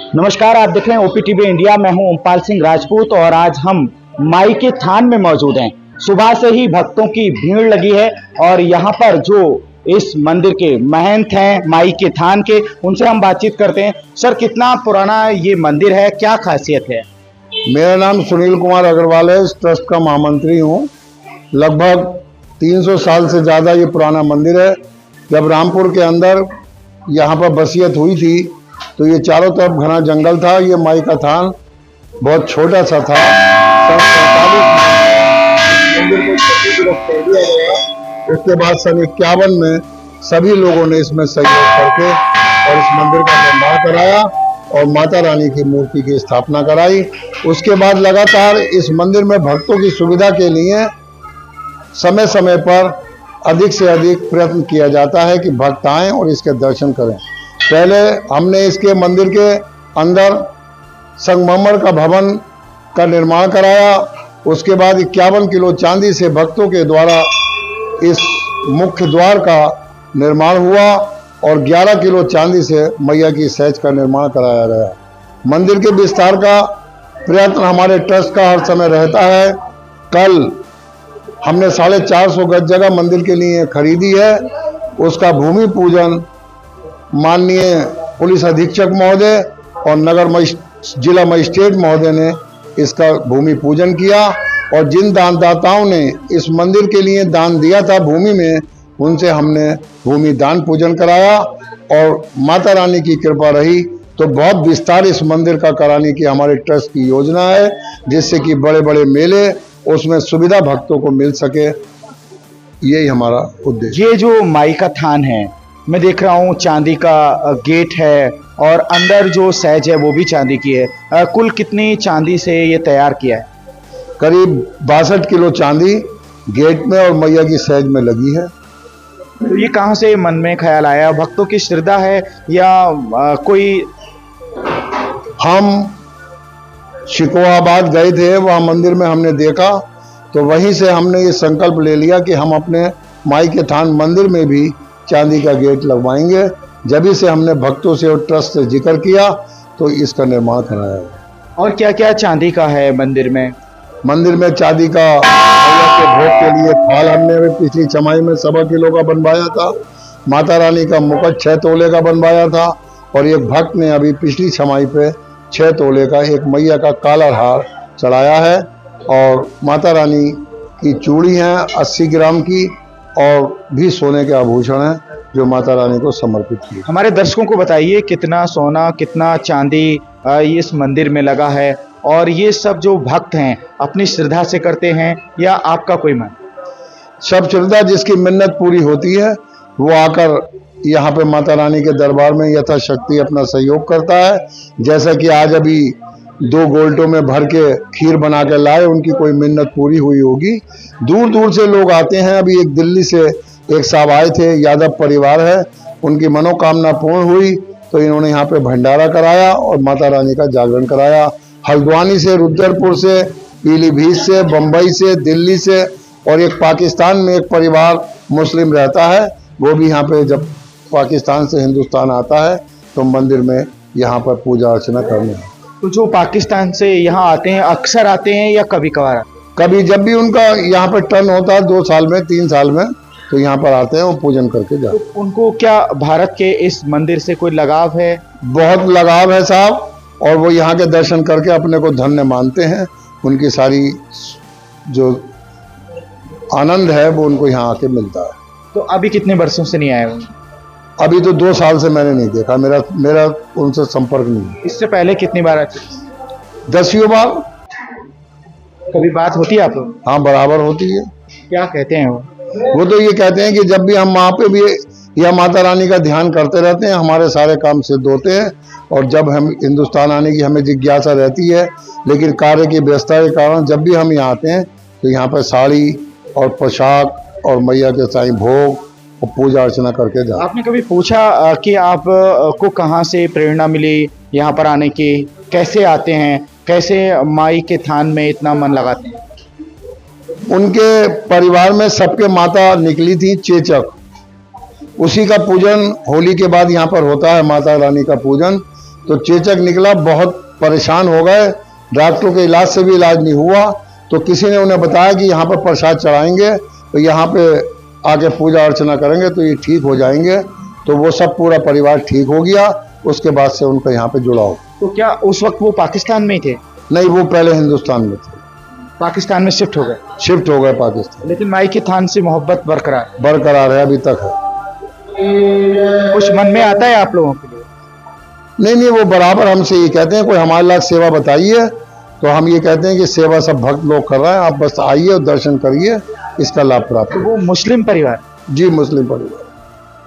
नमस्कार, आप देख रहे हैं ओपीटीवी इंडिया। मैं हूं ओमपाल सिंह राजपूत और आज हम माई के थान में मौजूद हैं। सुबह से ही भक्तों की भीड़ लगी है और यहाँ पर जो इस मंदिर के महंत हैं माई के थान के, उनसे हम बातचीत करते हैं। सर, कितना पुराना ये मंदिर है, क्या खासियत है? मेरा नाम सुनील कुमार अग्रवाल है, इस ट्रस्ट का महामंत्री हूँ। लगभग 300 साल से ज़्यादा ये पुराना मंदिर है। जब रामपुर के अंदर यहाँ पर बसियत हुई थी तो ये चारों तरफ घना जंगल था। ये माई का थान बहुत छोटा सा था। सन 47 उसके बाद सन 51 में सभी लोगों ने इसमें सहयोग करके और इस मंदिर का निर्माण कराया और माता रानी की मूर्ति की स्थापना कराई। उसके बाद लगातार इस मंदिर में भक्तों की सुविधा के लिए समय समय पर अधिक से अधिक प्रयत्न किया जाता है कि भक्त आएं और इसके दर्शन करें। पहले हमने इसके मंदिर के अंदर संगमरमर का भवन का निर्माण कराया। उसके बाद 51 किलो चांदी से भक्तों के द्वारा इस मुख्य द्वार का निर्माण हुआ और 11 किलो चांदी से मैया की सहज का निर्माण कराया गया। मंदिर के विस्तार का प्रयत्न हमारे ट्रस्ट का हर समय रहता है। कल हमने 450 गज जगह मंदिर के लिए खरीदी है। उसका भूमि पूजन माननीय पुलिस अधीक्षक महोदय और जिला मजिस्ट्रेट महोदय ने इसका भूमि पूजन किया और जिन दानदाताओं ने इस मंदिर के लिए दान दिया था भूमि में, उनसे हमने भूमि दान पूजन कराया और माता रानी की कृपा रही तो बहुत विस्तार इस मंदिर का कराने की हमारे ट्रस्ट की योजना है, जिससे कि बड़े बड़े मेले उसमें सुविधा भक्तों को मिल सके। यही हमारा उद्देश्य। ये जो माई का थान है, मैं देख रहा हूँ चांदी का गेट है और अंदर जो सहज है वो भी चांदी की है। कुल कितनी चांदी से ये तैयार किया है? करीब 62 किलो चांदी गेट में और मैया की सहज में लगी है। तो ये कहाँ से मन में ख्याल आया? भक्तों की श्रद्धा है या कोई? हम शिकोहाबाद गए थे, वहाँ मंदिर में हमने देखा तो वहीं से हमने ये संकल्प ले लिया कि हम अपने माई के थान मंदिर में भी चांदी का गेट लगवाएंगे। जब से हमने भक्तों से और ट्रस्ट से जिक्र किया तो इसका निर्माण कराया। और क्या क्या चांदी का है मंदिर में? मंदिर में चांदी का मैया के भोग के लिए थाल हमने पिछली छमाही में 1.25 किलो का बनवाया था। माता रानी का मुकुट 6 तोले का बनवाया था और एक भक्त ने अभी पिछली छमाही पे 6 तोले का एक मैया का काला हार चढ़ाया है और माता रानी की चूड़ी हैं 80 ग्राम की और भी सोने के आभूषण हैं जो माता रानी को समर्पित किए। हमारे दर्शकों को बताइए कितना सोना कितना चांदी इस मंदिर में लगा है और ये सब जो भक्त हैं अपनी श्रद्धा से करते हैं या आपका कोई मन? सब श्रद्धा जिसकी मिन्नत पूरी होती है वो आकर यहाँ पे माता रानी के दरबार में यथाशक्ति अपना सहयोग करता है। जैसा कि आज अभी 2 गोल्टों में भर के खीर बना के लाए, उनकी कोई मिन्नत पूरी हुई होगी। दूर दूर से लोग आते हैं। अभी एक दिल्ली से एक साहब आए थे, यादव परिवार है, उनकी मनोकामना पूर्ण हुई तो इन्होंने यहाँ पे भंडारा कराया और माता रानी का जागरण कराया। हल्द्वानी से, रुद्रपुर से, पीलीभीत से, बम्बई से, दिल्ली से और एक पाकिस्तान में एक परिवार मुस्लिम रहता है, वो भी यहाँ पे जब पाकिस्तान से हिंदुस्तान आता है तो मंदिर में यहाँ पर पूजा अर्चना करने। तो जो पाकिस्तान से यहाँ आते हैं अक्सर आते हैं या कभी कभार? कभी जब भी उनका यहाँ पर टर्न होता है 2 साल में 3 साल में तो यहाँ पर आते हैं और पूजन करके जाते हैं। तो उनको क्या भारत के इस मंदिर से कोई लगाव है? बहुत लगाव है साहब, और वो यहाँ के दर्शन करके अपने को धन्य मानते हैं। उनकी सारी जो आनंद है वो उनको यहाँ आके मिलता है। तो अभी कितने वर्षों से नहीं आए हो? अभी तो 2 साल से मैंने नहीं देखा, मेरा उनसे संपर्क नहीं। इससे पहले कितनी बार आते? 10 बार। कभी बात होती है आप लोग? हाँ, बराबर होती है। क्या कहते हैं वो? वो तो ये कहते हैं कि जब भी हम वहाँ पे भी या माता रानी का ध्यान करते रहते हैं, हमारे सारे काम सिद्ध होते हैं। और जब हम हिंदुस्तान आने की हमें जिज्ञासा रहती है, लेकिन कार्य की व्यस्तता के कारण जब भी हम यहाँ आते हैं तो यहाँ पर साड़ी और पोशाक और मैया के साईं भोग और पूजा अर्चना करके जाते। आपने कभी पूछा कि आप को कहाँ से प्रेरणा मिली यहाँ पर आने की? कैसे आते हैं, कैसे माई के थान में इतना मन लगाते हैं? उनके परिवार में सबके माता निकली थी चेचक, उसी का पूजन होली के बाद यहाँ पर होता है, माता रानी का पूजन। तो चेचक निकला, बहुत परेशान हो गए, डॉक्टरों के इलाज से भी इलाज नहीं हुआ। तो किसी ने उन्हें बताया कि यहाँ पर प्रसाद चढ़ाएंगे तो यहाँ पे आके पूजा अर्चना करेंगे तो ये ठीक हो जाएंगे। तो वो सब पूरा परिवार ठीक हो गया। उसके बाद से उनका यहाँ पे जुड़ाव। तो क्या उस वक्त वो पाकिस्तान में ही थे? नहीं, वो पहले हिंदुस्तान में थे, पाकिस्तान में शिफ्ट हो गए, पाकिस्तान। लेकिन माई के थान से मोहब्बत बरकरार है, अभी तक है। कुछ मन में आता है आप लोगों के लिए? नहीं, वो बराबर हमसे ये कहते हैं, कोई हमारे लायक सेवा बताइए तो हम ये कहते हैं कि सेवा सब भक्त लोग कर रहे हैं, आप बस आइए और दर्शन करिए, इसका लाभ प्राप्त। तो वो मुस्लिम परिवार? जी, मुस्लिम परिवार।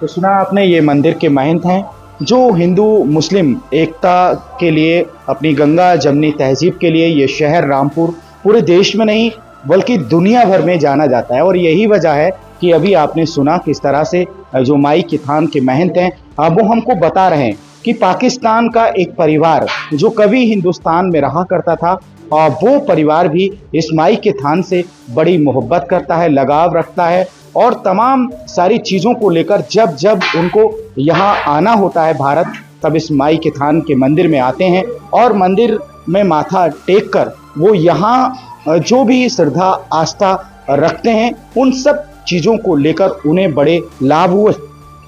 तो सुना आपने, ये मंदिर के महंत हैं जो हिंदू मुस्लिम एकता के लिए, अपनी गंगा जमनी तहजीब के लिए ये शहर रामपुर पूरे देश में नहीं बल्कि दुनिया भर में जाना जाता है। और यही वजह है कि अभी आपने सुना किस तरह से जो माई के थान के महंत हैं वो हमको बता रहे हैं कि पाकिस्तान का एक परिवार जो कभी हिंदुस्तान में रहा करता था, और वो परिवार भी इस माई के थान से बड़ी मोहब्बत करता है, लगाव रखता है, और तमाम सारी चीज़ों को लेकर जब जब उनको यहाँ आना होता है भारत, तब इस माई के थान के मंदिर में आते हैं और मंदिर में माथा टेक कर वो यहाँ जो भी श्रद्धा आस्था रखते हैं उन सब चीज़ों को लेकर उन्हें बड़े लाभ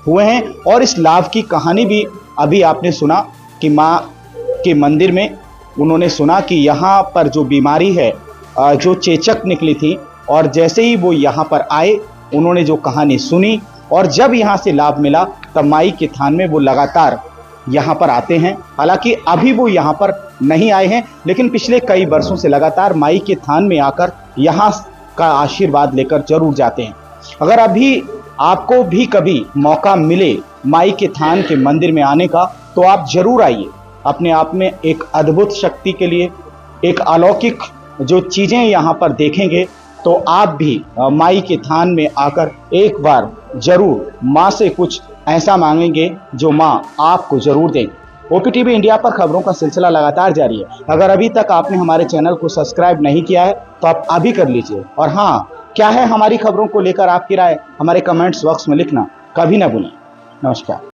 हुए हैं। और इस लाभ की कहानी भी अभी आपने सुना कि माँ के मंदिर में उन्होंने सुना कि यहाँ पर जो बीमारी है, जो चेचक निकली थी, और जैसे ही वो यहाँ पर आए उन्होंने जो कहानी सुनी और जब यहाँ से लाभ मिला तब माई के थान में वो लगातार यहाँ पर आते हैं। हालांकि अभी वो यहाँ पर नहीं आए हैं, लेकिन पिछले कई वर्षों से लगातार माई के थान में आकर यहाँ का आशीर्वाद लेकर जरूर जाते हैं। अगर अभी आपको भी कभी मौका मिले माई के थान के मंदिर में आने का तो आप जरूर आइए। अपने आप में एक अद्भुत शक्ति के लिए, एक अलौकिक जो चीज़ें यहाँ पर देखेंगे तो आप भी माई के थान में आकर एक बार जरूर माँ से कुछ ऐसा मांगेंगे जो माँ आपको जरूर देंगे। OPTV इंडिया पर खबरों का सिलसिला लगातार जारी है। अगर अभी तक आपने हमारे चैनल को सब्सक्राइब नहीं किया है तो आप अभी कर लीजिए। और हाँ, क्या है हमारी खबरों को लेकर आपकी राय हमारे कमेंट्स बॉक्स में लिखना कभी ना भूलें। नमस्कार।